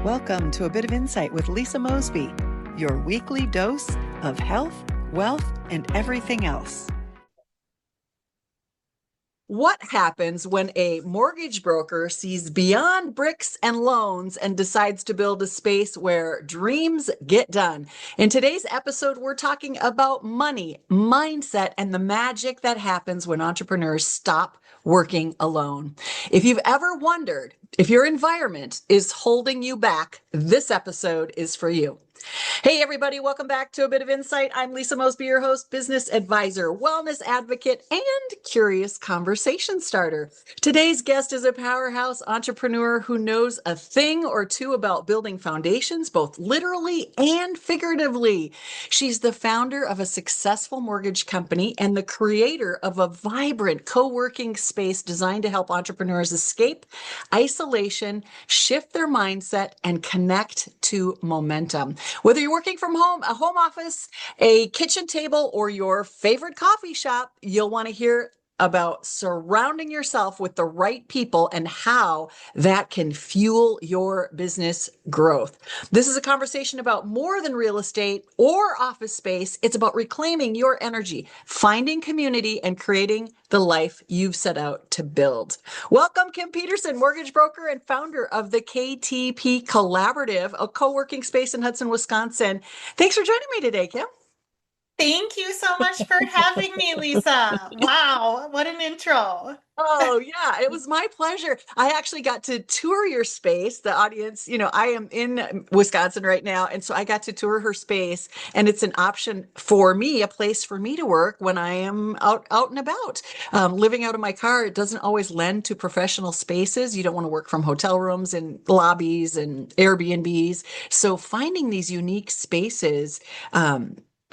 Welcome to A Bit of Insight with Lisa Mosbey, your weekly dose of health, wealth, and everything else. What happens when a mortgage broker sees beyond bricks and loans and decides to build a space where dreams get done? In today's episode, we're talking about money, mindset, and the magic that happens when entrepreneurs stop working alone. If you've ever wondered if your environment is holding you back, this episode is for you. Hey, everybody, welcome back to A Bit of Insight. I'm Lisa Mosbey, your host, business advisor, wellness advocate, and curious conversation starter. Today's guest is a powerhouse entrepreneur who knows a thing or two about building foundations, both literally and figuratively. She's the founder of a successful mortgage company and the creator of a vibrant co-working space designed to help entrepreneurs escape isolation, shift their mindset, and connect to momentum. Whether you're working from home, a home office, a kitchen table, or your favorite coffee shop, you'll want to hear about surrounding yourself with the right people and how that can fuel your business growth. This is a conversation about more than real estate or office space. It's about reclaiming your energy, finding community, and creating the life you've set out to build. Welcome, Kim Peterson, mortgage broker and founder of the KTP Collaborative, a co-working space in Hudson, Wisconsin. Thanks for joining me today, Kim. Thank you so much for having me, Lisa. Wow, what an intro. Oh, yeah, it was my pleasure. I actually got to tour your space. The audience, I am in Wisconsin right now. And so I got to tour her space. And it's an option for me, a place for me to work when I am out and about. Living out of my car, it doesn't always lend to professional spaces. You don't want to work from hotel rooms and lobbies and Airbnbs. So finding these unique spaces,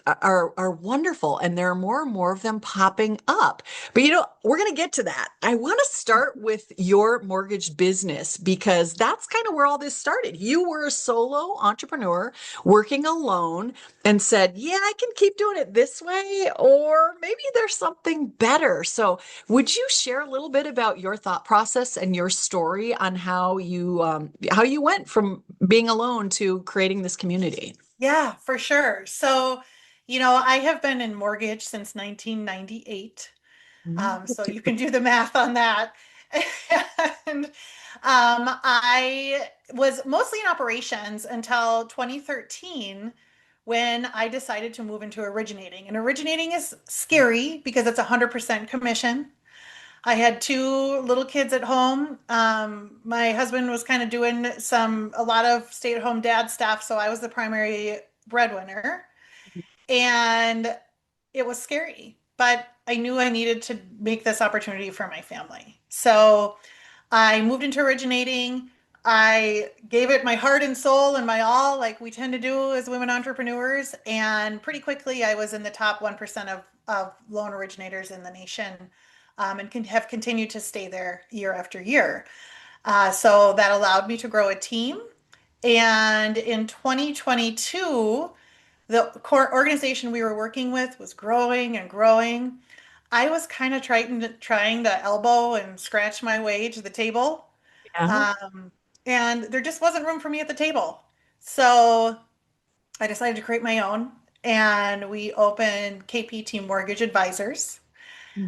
are wonderful, and there are more and more of them popping up. But we're going to get to that. I want to start with your mortgage business because that's kind of where all this started. You were a solo entrepreneur working alone and said, yeah, I can keep doing it this way, or maybe there's something better. So would you share a little bit about your thought process and your story on how you went from being alone to creating this community? Yeah, for sure. So, I have been in mortgage since 1998. So you can do the math on that. And I was mostly in operations until 2013 when I decided to move into originating. And originating is scary because it's 100% commission. I had two little kids at home. My husband was kind of doing a lot of stay-at-home dad stuff, so I was the primary breadwinner. And it was scary, but I knew I needed to make this opportunity for my family. So I moved into originating. I gave it my heart and soul and my all, like we tend to do as women entrepreneurs. And pretty quickly, I was in the top 1% of loan originators in the nation, and have continued to stay there year after year. So that allowed me to grow a team. And in 2022, the core organization we were working with was growing and growing. I was kind of trying to elbow and scratch my way to the table. Yeah. And there just wasn't room for me at the table. So I decided to create my own, and we opened KPT Mortgage Advisors.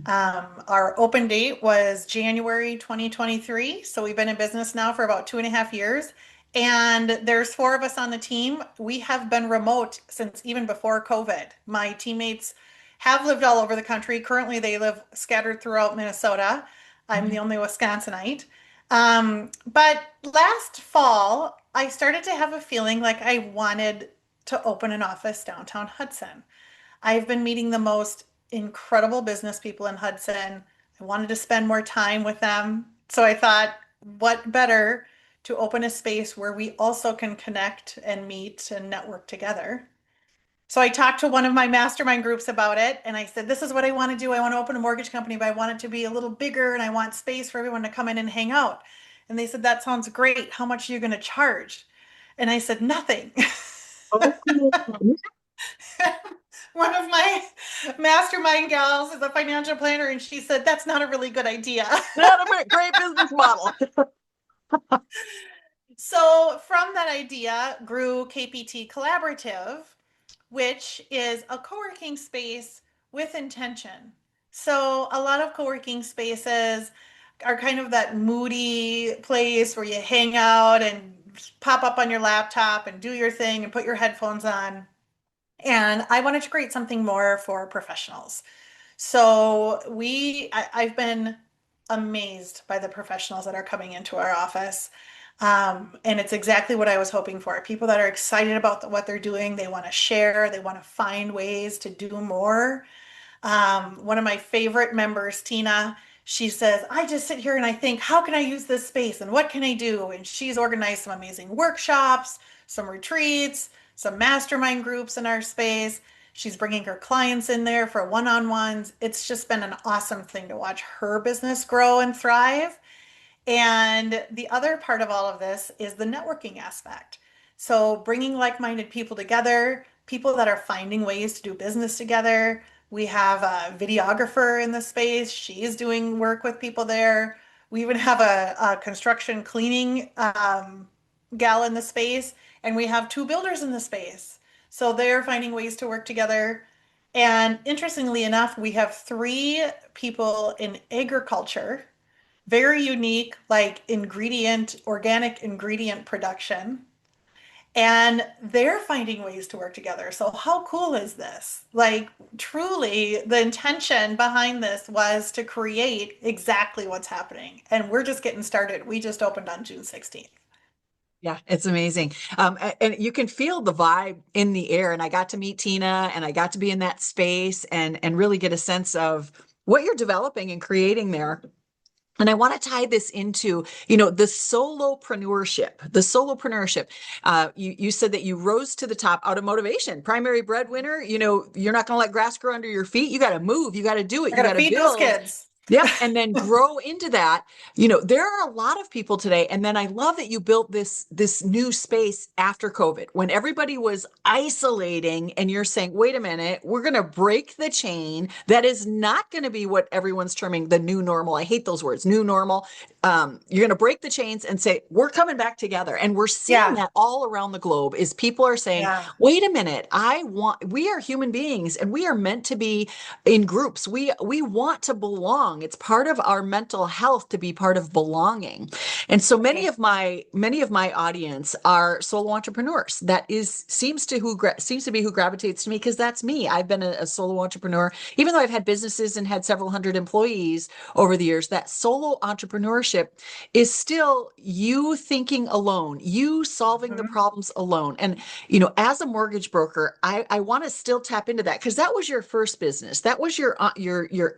Our open date was January 2023. So we've been in business now for about 2.5 years. And there's four of us on the team. We have been remote since even before COVID. My teammates have lived all over the country. Currently, they live scattered throughout Minnesota. I'm the only Wisconsinite. But last fall, I started to have a feeling like I wanted to open an office downtown Hudson. I've been meeting the most incredible business people in Hudson. I wanted to spend more time with them. So I thought, what better to open a space where we also can connect and meet and network together. So I talked to one of my mastermind groups about it, and I said, this is what I want to do. I want to open a mortgage company, but I want it to be a little bigger, and I want space for everyone to come in and hang out. And they said, that sounds great. How much are you going to charge? And I said, nothing. One of my mastermind gals is a financial planner, and she said, that's not a really good idea. Not a great business model. So from that idea grew KPT Collaborative, which is a co-working space with intention. So a lot of co-working spaces are kind of that moody place where you hang out and pop up on your laptop and do your thing and put your headphones on. And I wanted to create something more for professionals. So I've been amazed by the professionals that are coming into our office. And it's exactly what I was hoping for. People that are excited about what they're doing, they want to share, they want to find ways to do more. One of my favorite members, Tina, she says, I just sit here and I think, how can I use this space and what can I do? And she's organized some amazing workshops, some retreats, some mastermind groups in our space. She's bringing her clients in there for one-on-ones. It's just been an awesome thing to watch her business grow and thrive. And the other part of all of this is the networking aspect. So bringing like-minded people together, people that are finding ways to do business together. We have a videographer in the space. She's doing work with people there. We even have a construction cleaning gal in the space, and we have two builders in the space. So they're finding ways to work together. And interestingly enough, we have three people in agriculture, very unique, like organic ingredient production. And they're finding ways to work together. So, how cool is this? Like, truly, the intention behind this was to create exactly what's happening. And we're just getting started. We just opened on June 16th. Yeah, it's amazing. And you can feel the vibe in the air. And I got to meet Tina and I got to be in that space and really get a sense of what you're developing and creating there. And I want to tie this into, the solopreneurship, you said that you rose to the top out of motivation, primary breadwinner, you're not going to let grass grow under your feet. You got to move, you got to do it, I you got got to to feed those build. kids. Yep. And then grow into that. There are a lot of people today. And then I love that you built this new space after COVID when everybody was isolating and you're saying, wait a minute, we're going to break the chain. That is not going to be what everyone's terming the new normal. I hate those words, new normal. You're going to break the chains and say, we're coming back together. And we're seeing Yeah. that all around the globe is people are saying, Yeah. wait a minute, we are human beings and we are meant to be in groups. We want to belong. It's part of our mental health to be part of belonging. And so Right. many of my audience are solo entrepreneurs. That is seems to be who gravitates to me because that's me. I've been a solo entrepreneur, even though I've had businesses and had several hundred employees over the years. That solo entrepreneurship is still you thinking alone, you solving the Mhm. problems alone. And as a mortgage broker, I want to still tap into that because that was your first business. That was your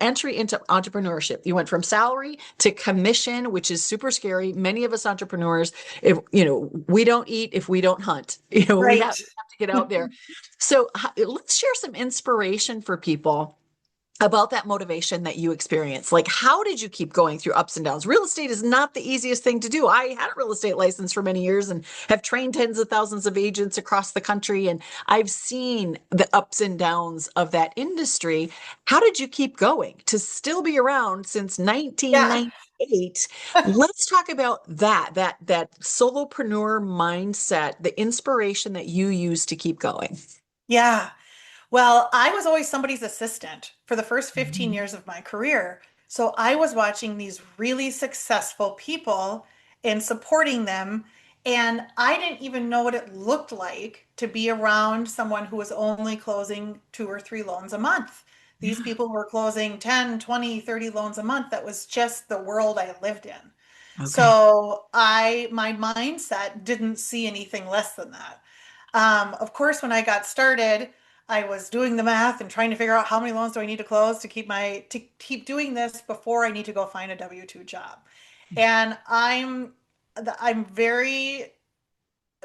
entry into entrepreneurship. You went from salary to commission, which is super scary. Many of us entrepreneurs, if we don't eat if we don't hunt. Right. We have to get out there. So let's share some inspiration for people about that motivation that you experience. Like, how did you keep going through ups and downs? Real estate is not the easiest thing to do. I had a real estate license for many years and have trained tens of thousands of agents across the country. And I've seen the ups and downs of that industry. How did you keep going to still be around since Yeah. 1998? Let's talk about that solopreneur mindset, the inspiration that you use to keep going. Yeah. Well, I was always somebody's assistant for the first 15 Mhm. years of my career. So I was watching these really successful people and supporting them. And I didn't even know what it looked like to be around someone who was only closing 2 or 3 loans a month. These Yeah. people were closing 10, 20, 30 loans a month. That was just the world I lived in. Okay. So my mindset didn't see anything less than that. Of course, when I got started, I was doing the math and trying to figure out how many loans do I need to close to keep doing this before I need to go find a W-2 job. And I'm very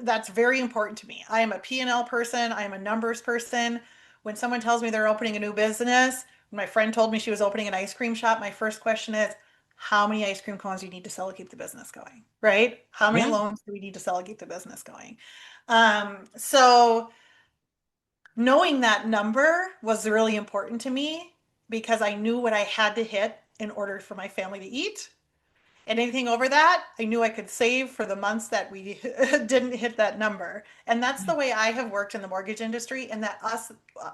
that's very important to me. I am a P&L person, I am a numbers person. When someone tells me they're opening a new business, when my friend told me she was opening an ice cream shop, my first question is, how many ice cream cones do you need to sell to keep the business going? Right? How many Yeah. loans do we need to sell to keep the business going? So knowing that number was really important to me because I knew what I had to hit in order for my family to eat. And anything over that, I knew I could save for the months that we didn't hit that number. And that's the way I have worked in the mortgage industry, and that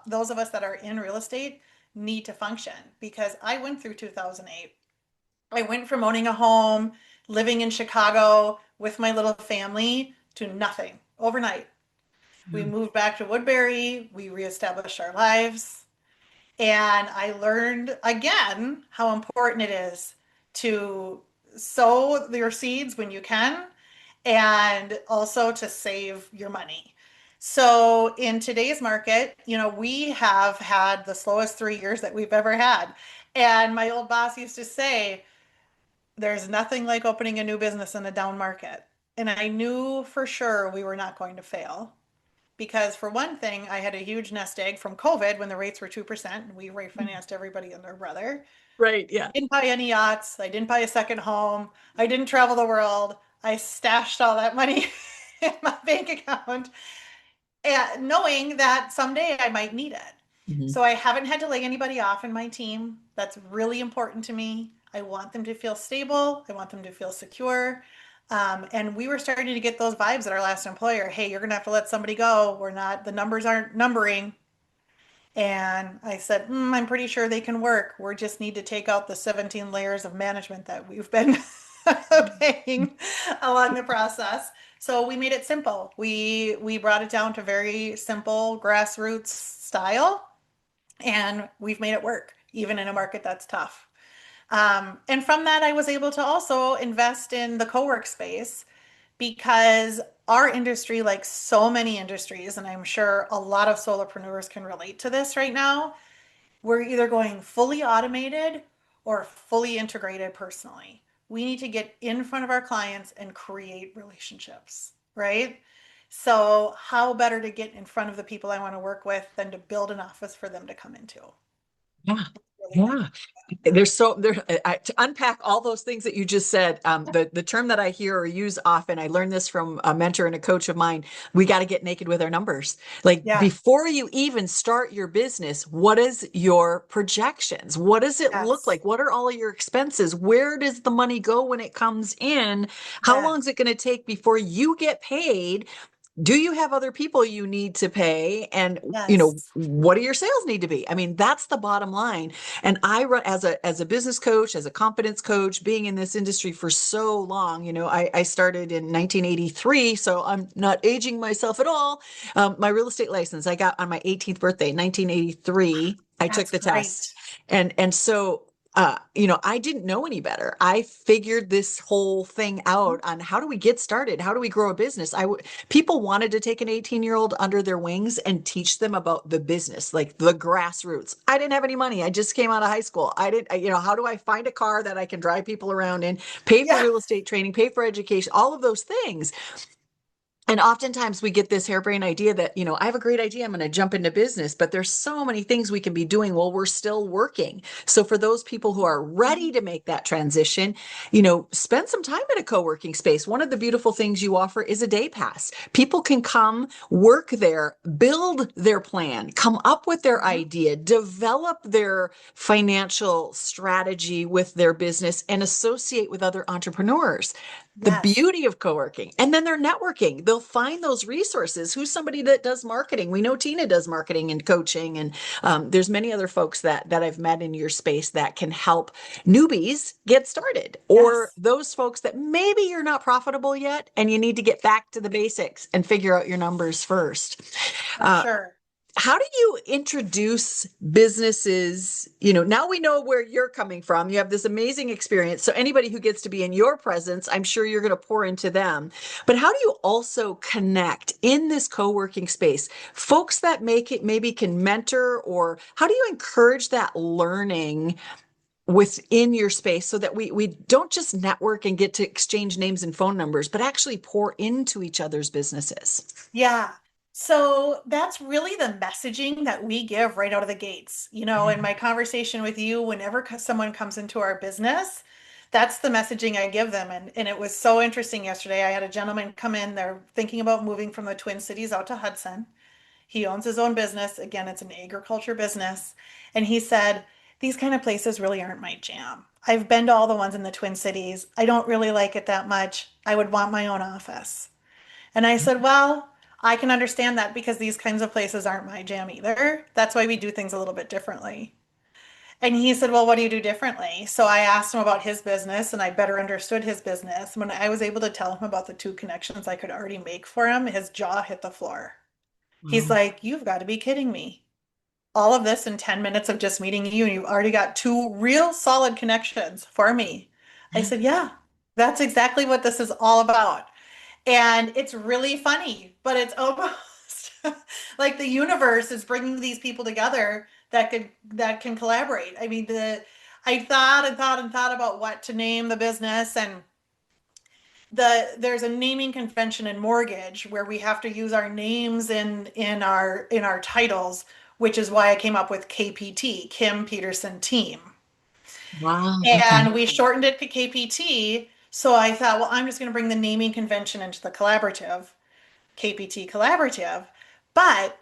those of us that are in real estate need to function because I went through 2008. I went from owning a home, living in Chicago with my little family to nothing overnight. We moved back to Woodbury, we reestablished our lives, and I learned again how important it is to sow your seeds when you can and also to save your money. So in today's market, we have had the slowest 3 years that we've ever had. And my old boss used to say, there's nothing like opening a new business in a down market. And I knew for sure we were not going to fail. Because for one thing, I had a huge nest egg from COVID when the rates were 2% and we refinanced everybody and their brother. Right. I Yeah. didn't buy any yachts. I didn't buy a second home. I didn't travel the world. I stashed all that money in my bank account, and knowing that someday I might need it. Mhm. So I haven't had to lay anybody off in my team. That's really important to me. I want them to feel stable. I want them to feel secure. And we were starting to get those vibes at our last employer. Hey, you're going to have to let somebody go. We're not, the numbers aren't numbering. And I said, I'm pretty sure they can work. We just need to take out the 17 layers of management that we've been paying along the process. So we made it simple. We brought it down to very simple grassroots style, and we've made it work, even in a market that's tough. And from that, I was able to also invest in the co-work space because our industry, like so many industries, and I'm sure a lot of solopreneurs can relate to this right now, we're either going fully automated or fully integrated personally. We need to get in front of our clients and create relationships, right? So, how better to get in front of the people I want to work with than to build an office for them to come into? Yeah. Really like Yeah. To unpack all those things that you just said. The term that I hear or use often, I learned this from a mentor and a coach of mine. We got to get naked with our numbers. Like yeah, before you even start your business, what is your projections? What does it look yes, like? What are all of your expenses? Where does the money go when it comes in? How long is yes, it going to take before you get paid? Do you have other people you need to pay? And yes, what do your sales need to be? I mean, that's the bottom line. And I run as a business coach, as a confidence coach, being in this industry for so long. I started in 1983, so I'm not aging myself at all. My real estate license I got on my 18th birthday, 1983. I took that's the test, great. and so I didn't know any better. I figured this whole thing out on how do we get started? How do we grow a business? People wanted to take an 18-year-old under their wings and teach them about the business, like the grassroots. I didn't have any money. I just came out of high school. How do I find a car that I can drive people around in, pay for Yeah, real estate training, pay for education, all of those things. And oftentimes we get this harebrained idea that, I have a great idea. I'm going to jump into business, but there's so many things we can be doing while we're still working. So for those people who are ready to make that transition, spend some time in a co-working space. One of the beautiful things you offer is a day pass. People can come work there, build their plan, come up with their mhm, idea, develop their financial strategy with their business and associate with other entrepreneurs. The yes, beauty of co-working. And then they're networking. They'll find those resources. Who's somebody that does marketing? We know Tina does marketing and coaching, and there's many other folks that I've met in your space that can help newbies get started, or yes, those folks that maybe you're not profitable yet and you need to get back to the basics and figure out your numbers first. for Uh, sure. how do you introduce businesses? Now we know where you're coming from. You have this amazing experience. So anybody who gets to be in your presence, I'm sure you're going to pour into them. But how do you also connect in this co-working space? Folks that make it maybe can mentor, or how do you encourage that learning within your space so that we don't just network and get to exchange names and phone numbers, but actually pour into each other's businesses? Yeah. So that's really the messaging that we give right out of the gates. In my conversation with you, whenever someone comes into our business, that's the messaging I give them. And it was so interesting yesterday. I had a gentleman come in, they're thinking about moving from the Twin Cities out to Hudson. He owns his own business. Again, it's an agriculture business. And he said, these kind of places really aren't my jam. I've been to all the ones in the Twin Cities. I don't really like it that much. I would want my own office. And I said, well, I can understand that because these kinds of places aren't my jam either. That's why we do things a little bit differently. And he said, well, what do you do differently? So I asked him about his business and I better understood his business. When I was able to tell him about the two connections I could already make for him, his jaw hit the floor. He's Wow. like, you've got to be kidding me. All of this in 10 minutes of just meeting you, and you've already got two real solid connections for me. I said, yeah, that's exactly what this is all about. And it's really funny, but it's almost like the universe is bringing these people together that can collaborate. I mean, I thought and thought and thought about what to name the business, and there's a naming convention in mortgage where we have to use our names in our titles, which is why I came up with KPT, Kim Peterson Team. Wow. Okay. And we shortened it to KPT. So I thought, well, I'm just going to bring the naming convention into the collaborative. KPT collaborative. But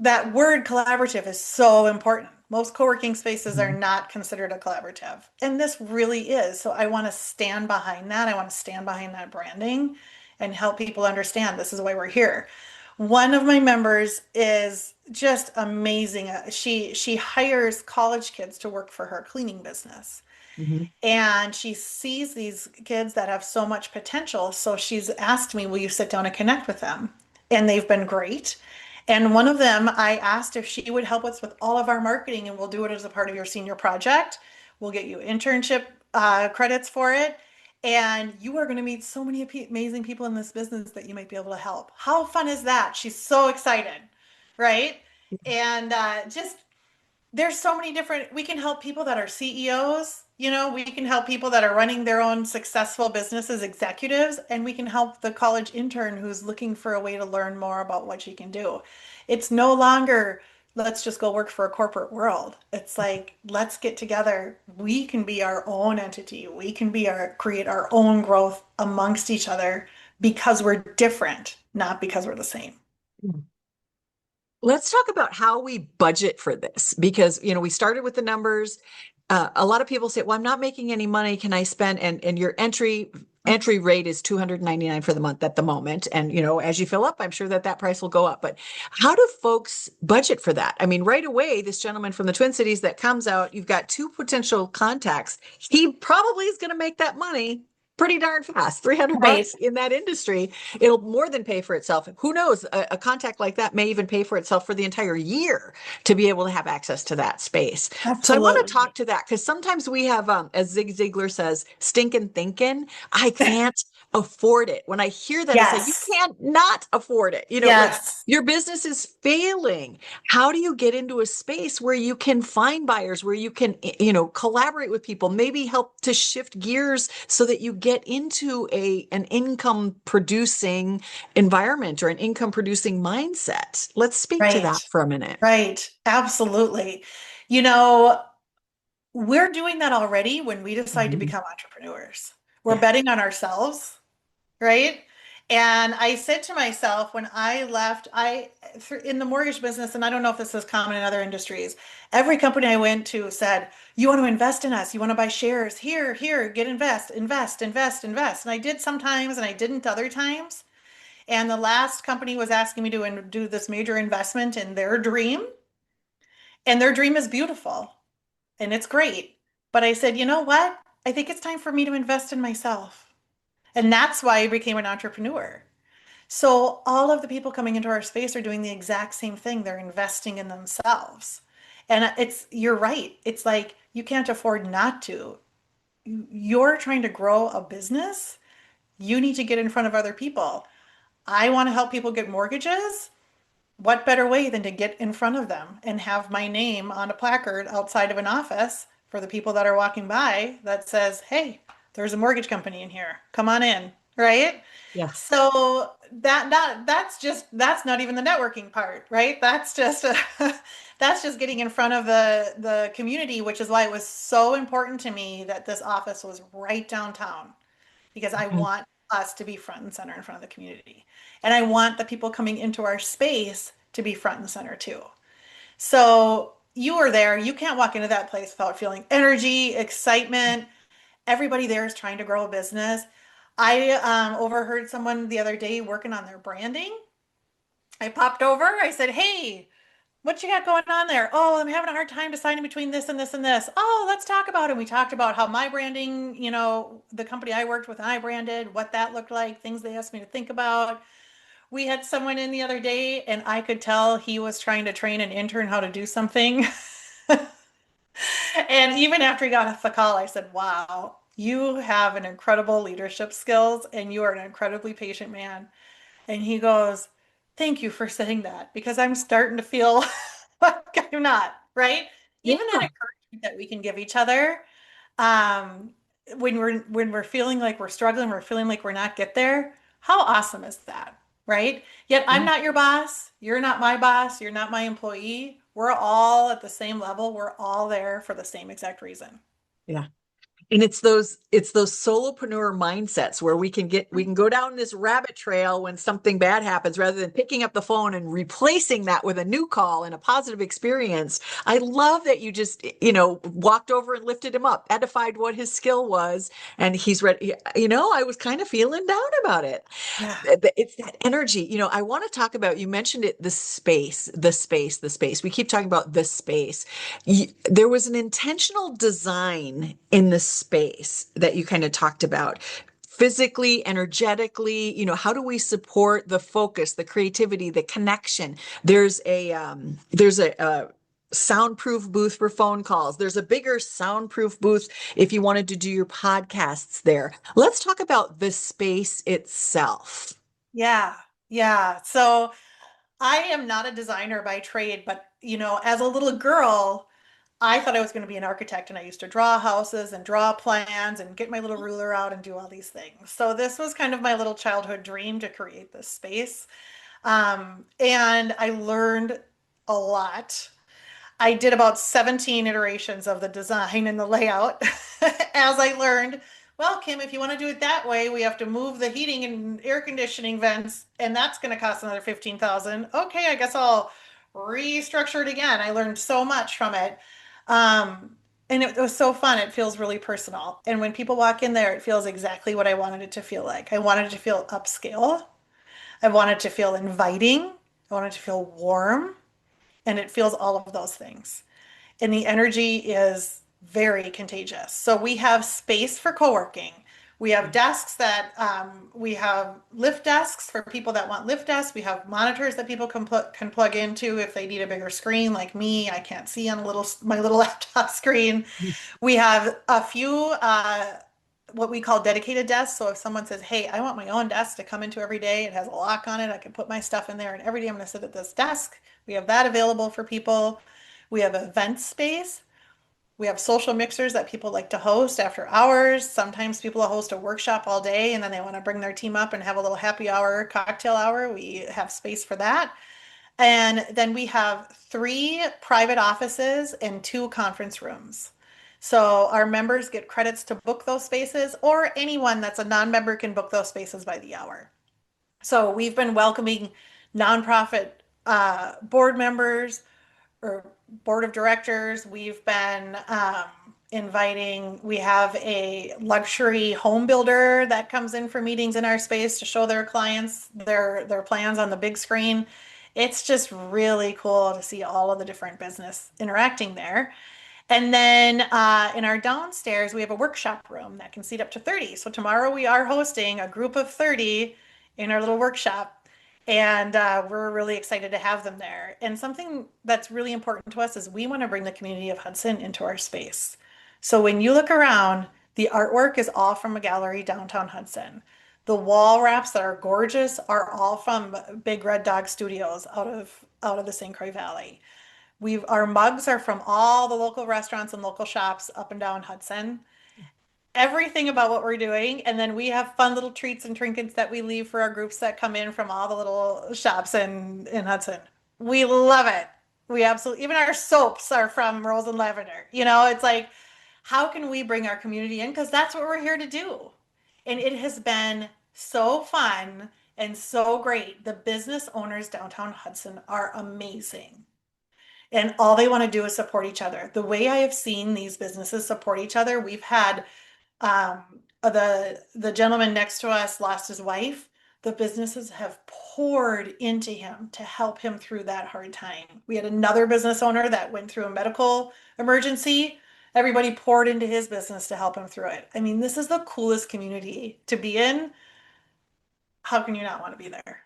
that word collaborative is so important. Most co-working spaces are Mhm. not considered a collaborative. And this really is. So I want to stand behind that. I want to stand behind that branding and help people understand this is why we're here. One of my members is just amazing. She hires college kids to work for her cleaning business. Mhm. And she sees these kids that have so much potential. So she's asked me, will you sit down and connect with them? And they've been great. And one of them, I asked if she would help us with all of our marketing, and we'll do it as a part of your senior project. We'll get you internship credits for it. And you are going to meet so many amazing people in this business that you might be able to help. How fun is that? She's so excited, right? And just there's so many different, we can help people that are CEOs, we can help people that are running their own successful businesses, executives, and we can help the college intern who's looking for a way to learn more about what she can do. It's no longer, let's just go work for a corporate world. It's like, let's get together. We can be our own entity. We can create our own growth amongst each other because we're different, not because we're the same. Let's talk about how we budget for this because, we started with the numbers. A lot of people say, well, I'm not making any money. Can I spend? And your entry rate is 299 for the month at the moment. And, as you fill up, I'm sure that price will go up. But how do folks budget for that? I mean, right away, this gentleman from the Twin Cities that comes out, you've got two potential contacts. He probably is going to make that money pretty darn fast. 300 Right. bucks in that industry, it'll more than pay for itself. Who knows? A contact like that may even pay for itself for the entire year to be able to have access to that space. So I want to Absolutely. talk to that because sometimes we have, as Zig Ziglar says, stinking thinking. I can't afford it. When I hear that, it's like, you Yes. can't not afford it. Like Yes. your business is failing. How do you get into a space where you can find buyers, where you can, collaborate with people, maybe help to shift gears so that you get into an income producing environment or an income producing mindset? Let's speak to that Right. for a minute. Right. Absolutely. You know, we're doing that already when we decide to Mhm. become entrepreneurs. We're Yeah. betting on ourselves, right? And I said to myself when I left, in the mortgage business, and I don't know if this is common in other industries, every company I went to said, you want to invest in us, you want to buy shares, here, get invest. And I did sometimes and I didn't other times. And the last company was asking me to do this major investment in their dream. And their dream is beautiful and it's great. But I said, you know what? I think it's time for me to invest in myself. And that's why I became an entrepreneur. So all of the people coming into our space are doing the exact same thing. They're investing in themselves. And you're right. It's like you can't afford not to. You're trying to grow a business. You need to get in front of other people. I want to help people get mortgages. What better way than to get in front of them and have my name on a placard outside of an office for the people that are walking by that says, hey, there's a mortgage company in here. Come on in, right? Yeah. So that's not even the networking part, right? That's just that's just getting in front of the community, which is why it was so important to me that this office was right downtown because I Mhm. want us to be front and center in front of the community. And I want the people coming into our space to be front and center too. So, you are there. You can't walk into that place without feeling energy, excitement. Everybody there is trying to grow a business. I overheard someone the other day working on their branding. I popped over. I said, "Hey, what you got going on there?" "Oh, I'm having a hard time deciding between this and this and this." "Oh, let's talk about it." We talked about how my branding, the company I worked with and I branded, what that looked like, things they asked me to think about. We had someone in the other day, and I could tell he was trying to train an intern how to do something. And even after he got off the call, I said, "Wow, you have an incredible leadership skills and you are an incredibly patient man." And he goes, "Thank you for saying that because I'm starting to feel like I'm not," right? Even that Yeah. encouragement that we can give each other, um, when we're feeling like we're struggling, we're feeling like we're not get there. How awesome is that, right? Yet I'm Yeah. not your boss. You're not my boss. You're not my employee. We're all at the same level. We're all there for the same exact reason. Yeah. And it's those solopreneur mindsets where we can go down this rabbit trail when something bad happens rather than picking up the phone and replacing that with a new call and a positive experience. I love that you just, walked over and lifted him up, edified what his skill was, and he's ready. I was kind of feeling down about it. Yeah. It's that energy. I want to talk about, you mentioned it, the space, the space, the space. We keep talking about the space. There was an intentional design in the space that you kind of talked about. Physically, energetically, how do we support the focus, the creativity, the connection? There's a soundproof booth for phone calls. There's a bigger soundproof booth if you wanted to do your podcasts there. Let's talk about the space itself. Yeah. Yeah. So I am not a designer by trade, but as a little girl, I thought I was going to be an architect and I used to draw houses and draw plans and get my little ruler out and do all these things. So this was kind of my little childhood dream to create this space. And I learned a lot. I did about 17 iterations of the design and the layout as I learned. Well, Kim, if you want to do it that way, we have to move the heating and air conditioning vents, and that's going to cost another 15,000. Okay, I guess I'll restructure it again. I learned so much from it. And it was so fun. It feels really personal. And when people walk in there, it feels exactly what I wanted it to feel like. I wanted it to feel upscale. I wanted it to feel inviting. I wanted it to feel warm. And it feels all of those things, and the energy is very contagious. So we have space for co-working. We have desks that we have lift desks for people that want lift desks. We have monitors that people can plug into if they need a bigger screen. Like me, I can't see on my little laptop screen. We have a few what we call dedicated desks. So if someone says, "Hey, I want my own desk to come into every day, it has a lock on it, I can put my stuff in there, and every day I'm going to sit at this desk," we have that available for people. We have event space. We have social mixers that people like to host after hours. Sometimes people host a workshop all day and then they want to bring their team up and have a little happy hour, cocktail hour. We have space for that. And then we have 3 private offices and 2 conference rooms. So our members get credits to book those spaces, or anyone that's a non-member can book those spaces by the hour. So we've been welcoming nonprofit board members or board of directors. We've been inviting, we have a luxury home builder that comes in for meetings in our space to show their clients their plans on the big screen. It's just really cool to see all of the different business interacting there. And then in our downstairs, we have a workshop room that can seat up to 30. So tomorrow we are hosting a group of 30 in our little workshop. And we're really excited to have them there. And something that's really important to us is we want to bring the community of Hudson into our space. So when you look around, the artwork is all from a gallery downtown Hudson. The wall wraps that are gorgeous are all from Big Red Dog Studios out of the St. Croix Valley. Our mugs are from all the local restaurants and local shops up and down Hudson. Everything about what we're doing, and then we have fun little treats and trinkets that we leave for our groups that come in from all the little shops in Hudson. We love it. We absolutely, even our soaps are from Rose and Lavender. It's like, how can we bring our community in? Because that's what we're here to do. And it has been so fun and so great. The business owners downtown Hudson are amazing. and all they want to do is support each other. The way I have seen these businesses support each other, we've had um, the gentleman next to us lost his wife. The businesses have poured into him to help him through that hard time. We had another business owner that went through a medical emergency. Everybody poured into his business to help him through it. I mean, this is the coolest community to be in. How can you not want to be there?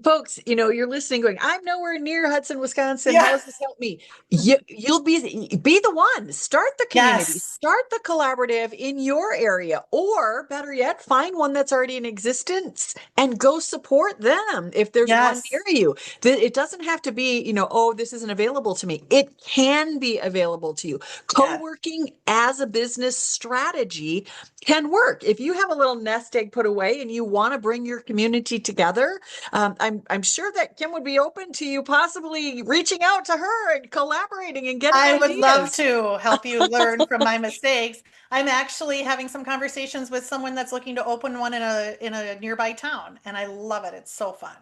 Folks, you're listening going, I'm nowhere near Hudson, Wisconsin. How Yeah. does this help me? You'll be the one. Start the community, Yes. start the collaborative in your area, or better yet, find one that's already in existence and go support them if there's one near Yes. you. It doesn't have to be, oh, this isn't available to me. It can be available to you. Yeah. Co-working as a business strategy can work. If you have a little nest egg put away and you want to bring your community together, I'm sure that Kim would be open to you possibly reaching out to her and collaborating and getting I would love ideas. to help you learn from my mistakes. I'm actually having some conversations with someone that's looking to open one in a nearby town, and I love it. It's so fun.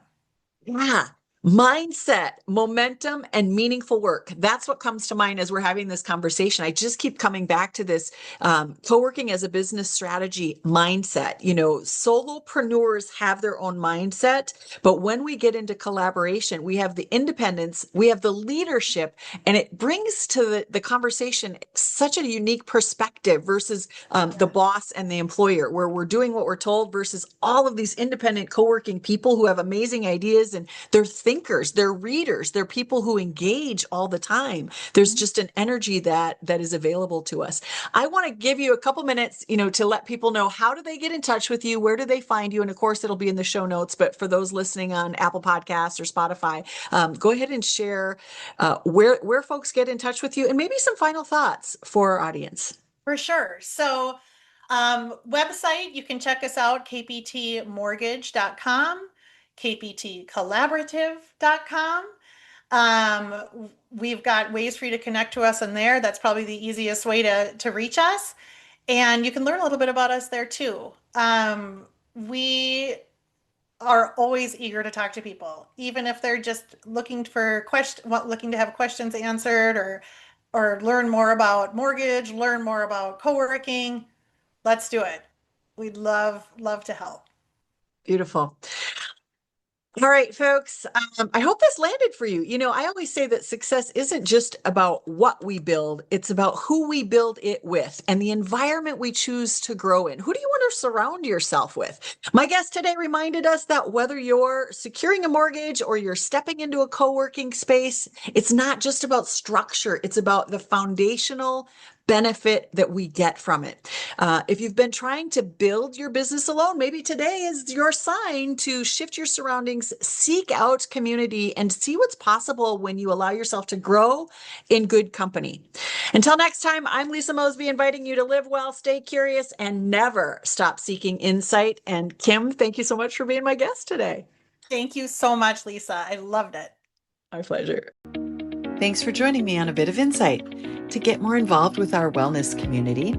Yeah. Mindset, momentum, and meaningful work. That's what comes to mind as we're having this conversation. I just keep coming back to this co-working as a business strategy mindset. Solopreneurs have their own mindset, but when we get into collaboration, we have the independence, we have the leadership, and it brings to the conversation such a unique perspective versus the boss and the employer, where we're doing what we're told versus all of these independent co-working people who have amazing ideas and they're thinkers, they're readers, they're people who engage all the time. There's just an energy that is available to us. I want to give you a couple minutes, to let people know, how do they get in touch with you? Where do they find you? And of course, it'll be in the show notes, but for those listening on Apple Podcasts or Spotify, go ahead and share where folks get in touch with you and maybe some final thoughts for our audience. For sure. So, website, you can check us out, kptmortgage.com, kptcollaborative.com. We've got ways for you to connect to us in there. That's probably the easiest way to reach us. And you can learn a little bit about us there too. We are always eager to talk to people, even if they're just looking looking to have questions answered or learn more about mortgage, learn more about co-working. Let's do it. We'd love to help. Beautiful. All right, folks. I hope this landed for you. I always say that success isn't just about what we build, it's about who we build it with and the environment we choose to grow in. Who do you want to surround yourself with? My guest today reminded us that whether you're securing a mortgage or you're stepping into a co-working space, it's not just about structure, it's about the foundational benefit that we get from it. If you've been trying to build your business alone, maybe today is your sign to shift your surroundings, seek out community, and see what's possible when you allow yourself to grow in good company. Until next time, I'm Lisa Mosbey, inviting you to live well, stay curious, and never stop seeking insight. And Kim, thank you so much for being my guest today. Thank you so much, Lisa. I loved it. My pleasure. Thanks for joining me on A Bit of Insight. To get more involved with our wellness community,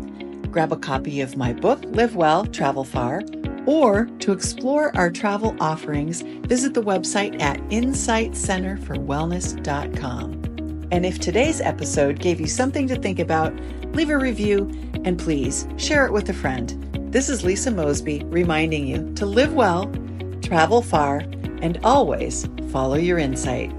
grab a copy of my book, Live Well, Travel Far, or to explore our travel offerings, visit the website at insightcenterforwellness.com. And if today's episode gave you something to think about, leave a review and please share it with a friend. This is Lisa Mosbey reminding you to live well, travel far, and always follow your insight.